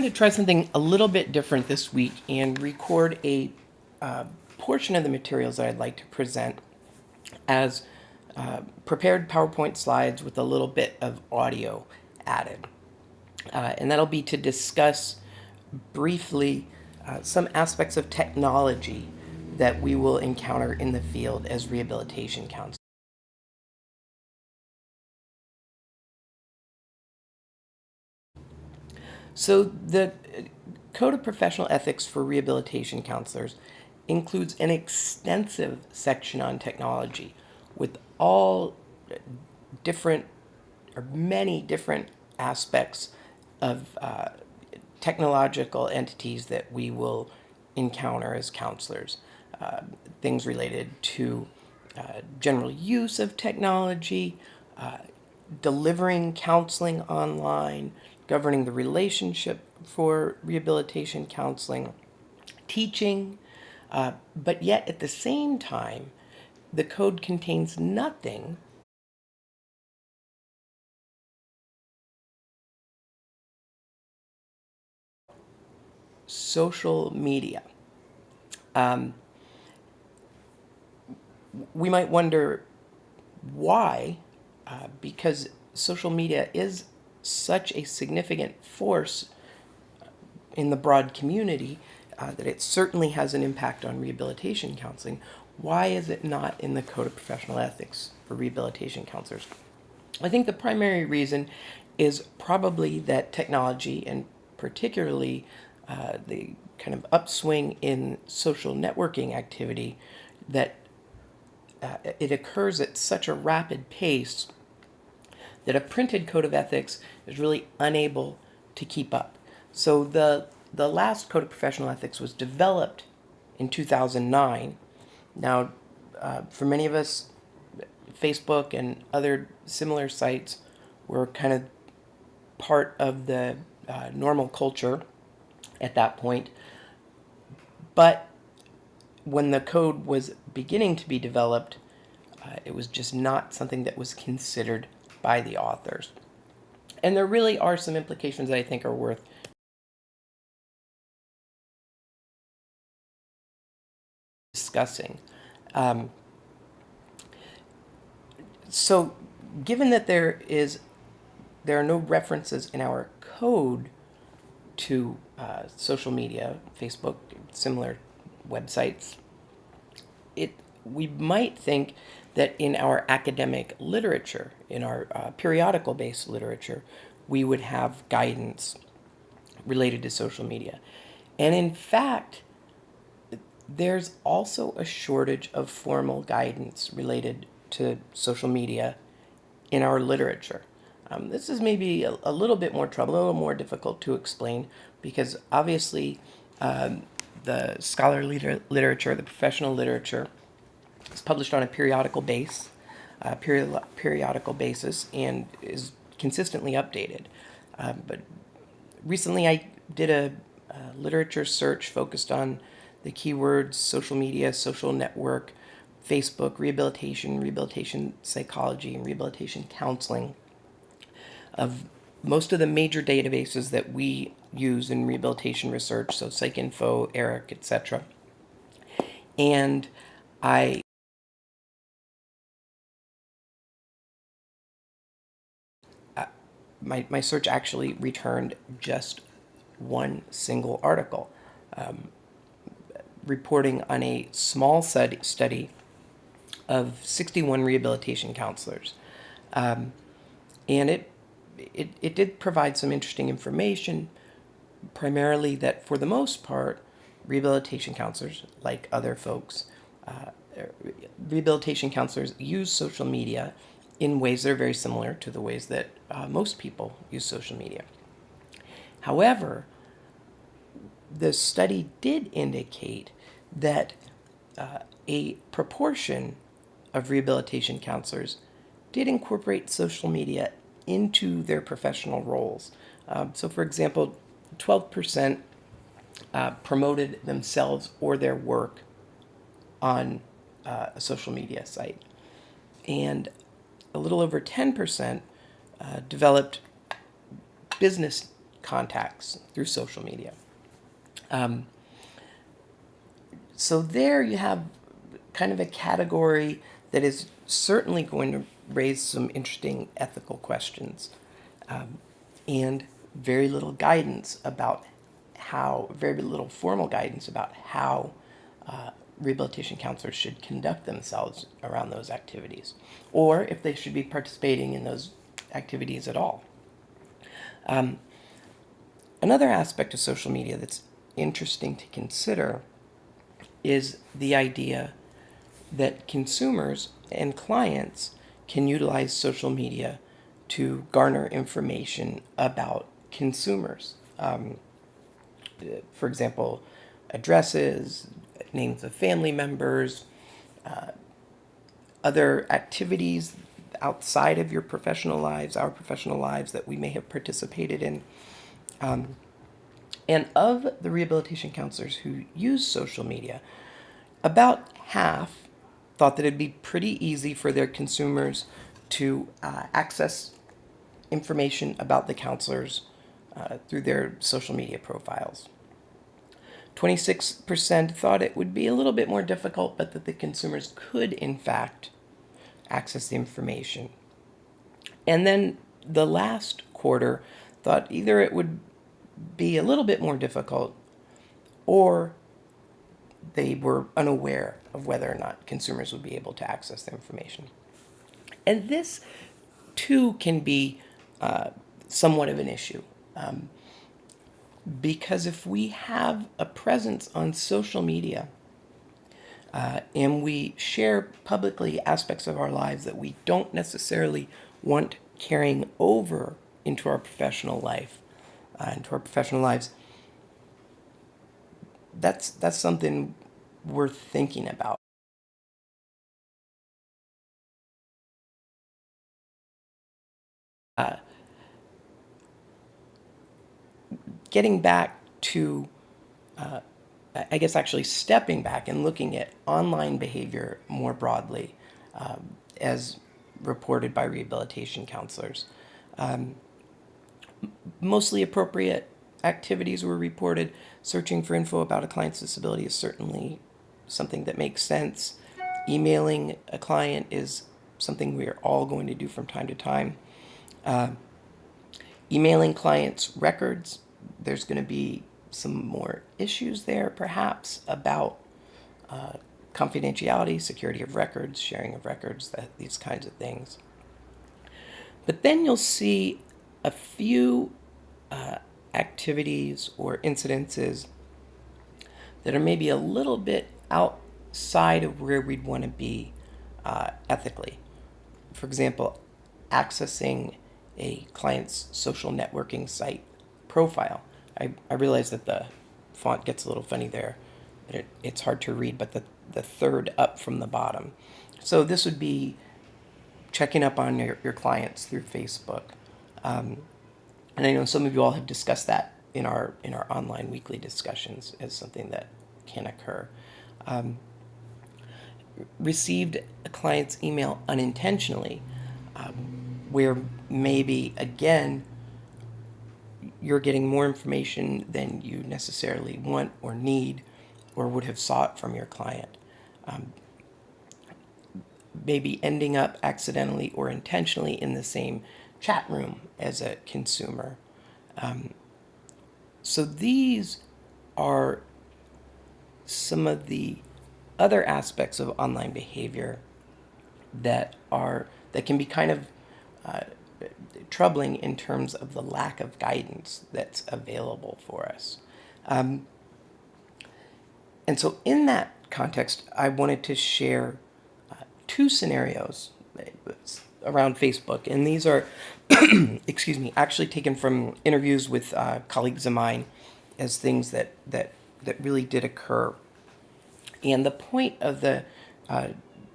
to try something a little bit different this week and record a portion of the materials that I'd like to present as prepared PowerPoint slides with a little bit of audio added. And that'll be to discuss briefly some aspects of technology that we will encounter in the field as rehabilitation counselors. So the Code of Professional Ethics for Rehabilitation Counselors includes an extensive section on technology with all different or many different aspects of technological entities that we will encounter as counselors. Things related to general use of technology, delivering counseling online, governing the relationship for rehabilitation counseling, teaching, but yet at the same time, the code contains nothing social media. We might wonder why, because social media is such a significant force in the broad community that it certainly has an impact on rehabilitation counseling. Why is it not in the Code of Professional Ethics for Rehabilitation Counselors? I think the primary reason is probably that technology, and particularly the kind of upswing in social networking activity, that it occurs at such a rapid pace that a printed code of ethics is really unable to keep up. So the last Code of Professional Ethics was developed in 2009. Now, for many of us, Facebook and other similar sites were kind of part of the normal culture at that point. But when the code was beginning to be developed, it was just not something that was considered by the authors. And there really are some implications that I think are worth discussing. So given that there are no references in our code to social media, Facebook, similar websites, we might think that in our academic literature, in our periodical-based literature, we would have guidance related to social media. And in fact, there's also a shortage of formal guidance related to social media in our literature. This is maybe a little bit more trouble, a little more difficult to explain, because obviously the scholarly literature, the professional literature, is published on a periodical basis, and is consistently updated. But recently I did a literature search focused on the keywords social media, social network, Facebook, rehabilitation psychology, and rehabilitation counseling of most of the major databases that we use in rehabilitation research, so PsycInfo, ERIC, etc. And my search actually returned just one single article reporting on a small study of 61 rehabilitation counselors. And it did provide some interesting information, primarily that for the most part, rehabilitation counselors, like other folks, rehabilitation counselors use social media in ways that are very similar to the ways that most people use social media. However, the study did indicate that a proportion of rehabilitation counselors did incorporate social media into their professional roles. So for example, 12% promoted themselves or their work on a social media site. And a little over 10% developed business contacts through social media. So there you have kind of a category that is certainly going to raise some interesting ethical questions, and very little guidance about how, very little formal guidance about how rehabilitation counselors should conduct themselves around those activities, or if they should be participating in those activities at all. Another aspect of social media that's interesting to consider is the idea that consumers and clients can utilize social media to garner information about consumers. For example, addresses, names of family members, other activities outside of your professional lives, our professional lives that we may have participated in. And of the rehabilitation counselors who use social media, about half thought that it'd be pretty easy for their consumers to access information about the counselors through their social media profiles. 26% thought it would be a little bit more difficult, but that the consumers could, in fact, access the information. And then the last quarter thought either it would be a little bit more difficult, or they were unaware of whether or not consumers would be able to access the information. And this, too, can be somewhat of an issue. Because if we have a presence on social media and we share publicly aspects of our lives that we don't necessarily want carrying over into our professional life, into our professional lives, that's something worth thinking about. Getting back to, I guess actually stepping back and looking at online behavior more broadly, as reported by rehabilitation counselors. Mostly appropriate activities were reported. Searching for info about a client's disability is certainly something that makes sense. Emailing a client is something we are all going to do from time to time. Emailing clients records, there's going to be some more issues there, perhaps, about confidentiality, security of records, sharing of records, these kinds of things. But then you'll see a few activities or incidences that are maybe a little bit outside of where we'd want to be ethically. For example, accessing a client's social networking site profile. I realize that the font gets a little funny there, but it's hard to read, but the third up from the bottom. So this would be checking up on your clients through Facebook. And I know some of you all have discussed that in our online weekly discussions as something that can occur. Received a client's email unintentionally, where maybe, again, you're getting more information than you necessarily want or need or would have sought from your client. Maybe ending up accidentally or intentionally in the same chat room as a consumer. So these are some of the other aspects of online behavior that can be kind of troubling in terms of the lack of guidance that's available for us. And so in that context, I wanted to share two scenarios around Facebook, and these are, excuse me, actually taken from interviews with colleagues of mine as things that really did occur. And the point of the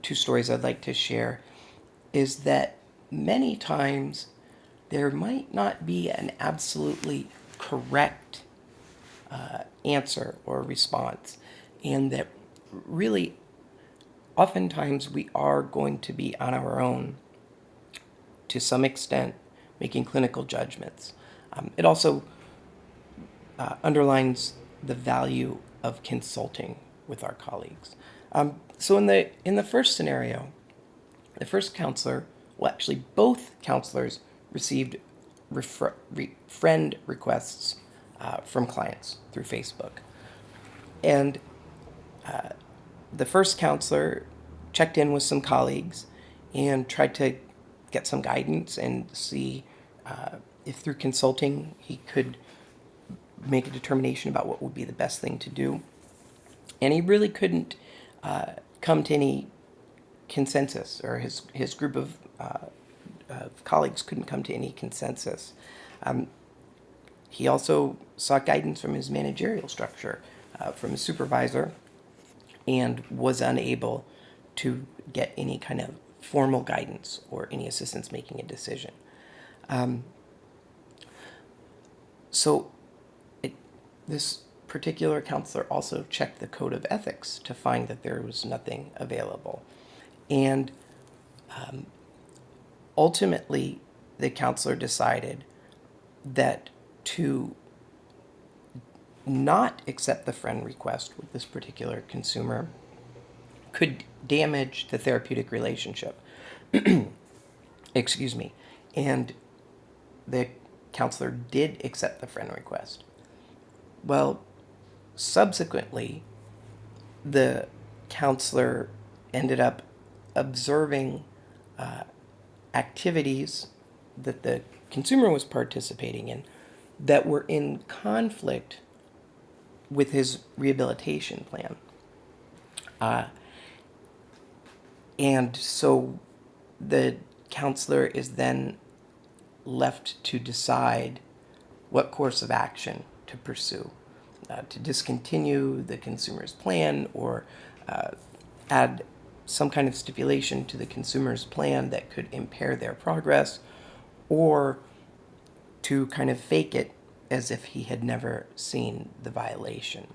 two stories I'd like to share is that many times there might not be an absolutely correct answer or response, and that really oftentimes we are going to be on our own to some extent making clinical judgments. It also underlines the value of consulting with our colleagues. So in the first scenario, the first counselor, well, actually, both counselors received friend requests from clients through Facebook. And the first counselor checked in with some colleagues and tried to get some guidance and see if through consulting he could make a determination about what would be the best thing to do. And he really couldn't come to any consensus, or his group of colleagues couldn't come to any consensus. He also sought guidance from his managerial structure, from his supervisor, and was unable to get any kind of formal guidance or any assistance making a decision. So this particular counselor also checked the code of ethics to find that there was nothing available. And ultimately, the counselor decided that to not accept the friend request with this particular consumer could damage the therapeutic relationship. Excuse me. And the counselor did accept the friend request. Well, subsequently, the counselor ended up observing activities that the consumer was participating in that were in conflict with his rehabilitation plan. And so the counselor is then left to decide what course of action to pursue, to discontinue the consumer's plan or add some kind of stipulation to the consumer's plan that could impair their progress, or to kind of fake it as if he had never seen the violation.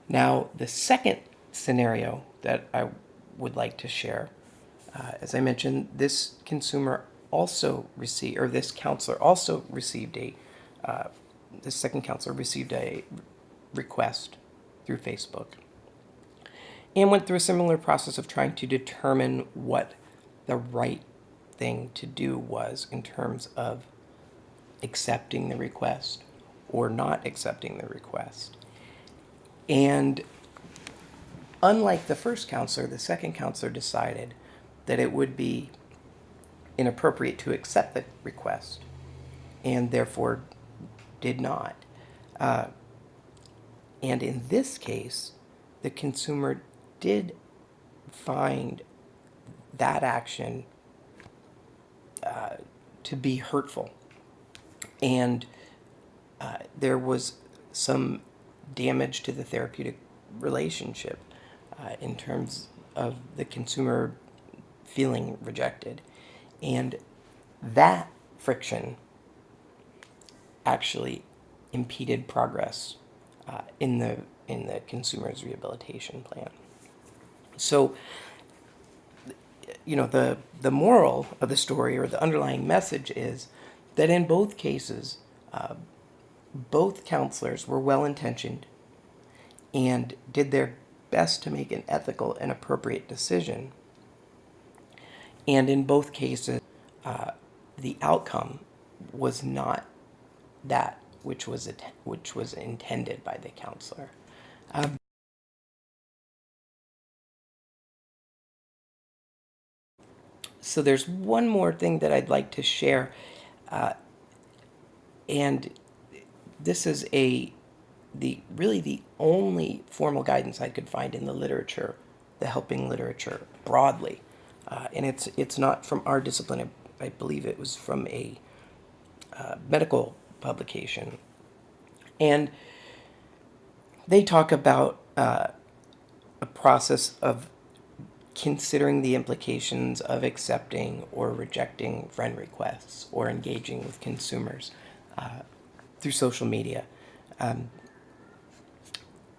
Now, the second scenario that I would like to share, as I mentioned, this consumer also received, or this counselor also received this second counselor received a request through Facebook and went through a similar process of trying to determine what the right thing to do was in terms of accepting the request or not accepting the request. And unlike the first counselor, the second counselor decided that it would be inappropriate to accept the request and therefore did not. And in this case, the consumer did find that action to be hurtful. And there was some damage to the therapeutic relationship in terms of the consumer feeling rejected. And that friction actually impeded progress in the consumer's rehabilitation plan. So, the moral of the story, or the underlying message, is that in both cases, both counselors were well-intentioned and did their best to make an ethical and appropriate decision. And in both cases, the outcome was not that which was intended by the counselor. So there's one more thing that I'd like to share, and this is really the only formal guidance I could find in the literature, the helping literature broadly, and it's not from our discipline. I believe it was from a medical publication, and they talk about a process of considering the implications of accepting or rejecting friend requests or engaging with consumers through social media,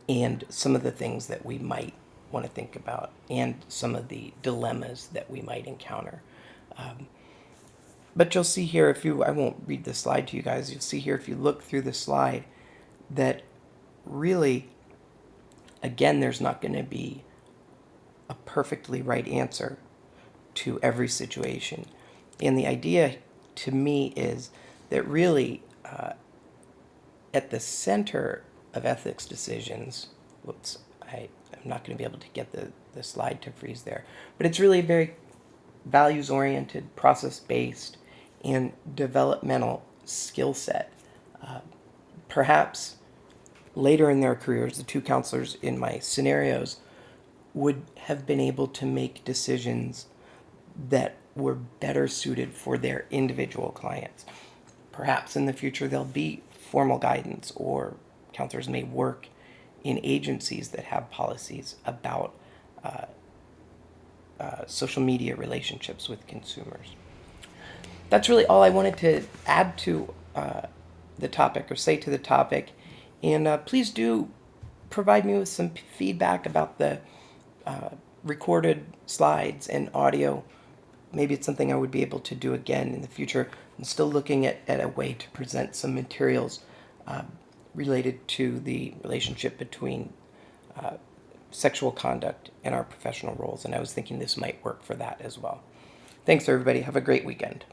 and some of the things that we might want to think about and some of the dilemmas that we might encounter. But you'll see here, I won't read the slide to you guys, you'll see here if you look through the slide that really, again, there's not going to be a perfectly right answer to every situation. And the idea to me is that really at the center of ethics decisions, I'm not going to be able to get the slide to freeze there, but it's really very values-oriented, process-based, and developmental skill set. Perhaps later in their careers, the two counselors in my scenarios would have been able to make decisions that were better suited for their individual clients. Perhaps in the future there'll be formal guidance, or counselors may work in agencies that have policies about social media relationships with consumers. That's really all I wanted to add to the topic, or say to the topic. And please do provide me with some feedback about the recorded slides and audio. Maybe it's something I would be able to do again in the future. I'm still looking at a way to present some materials related to the relationship between sexual conduct and our professional roles, and I was thinking this might work for that as well. Thanks, everybody. Have a great weekend.